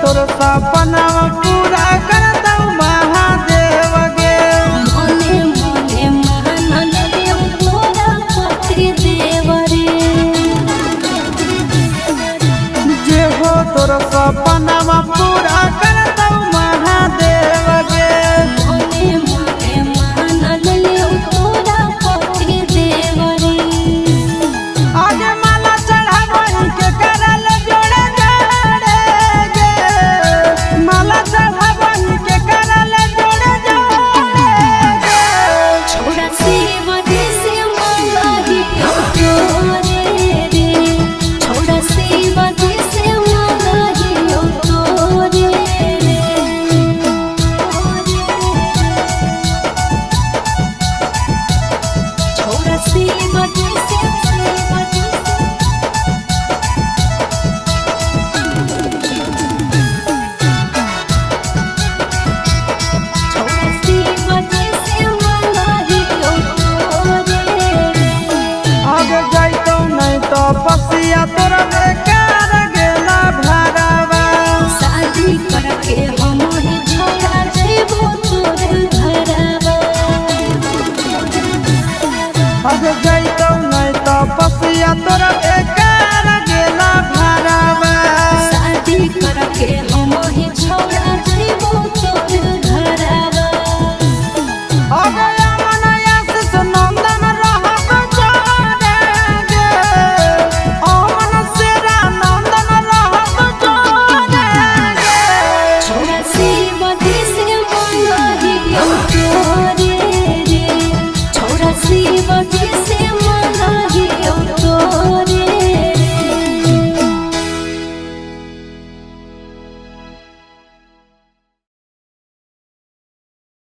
तोर सपना पूरा कर दऊ महादेव गे मोने मोने महानन देव तोरा पति देव रे जे हो तोर सपना पूरा कर दऊ महादेव गे मोने मोने महानन देव तोरा पति देव रे आज माला चढ़ावई के करल जोड़े जोड़े गे माला चढ़ावई के करल जोड़े जोड़े गे छोड़ा शिव से मंगाही तोरे रे छोड़ा शिव से मंगाही तोरे रे छोड़ा शिव से आगे जाइतो नहीं तो पसिया तोरा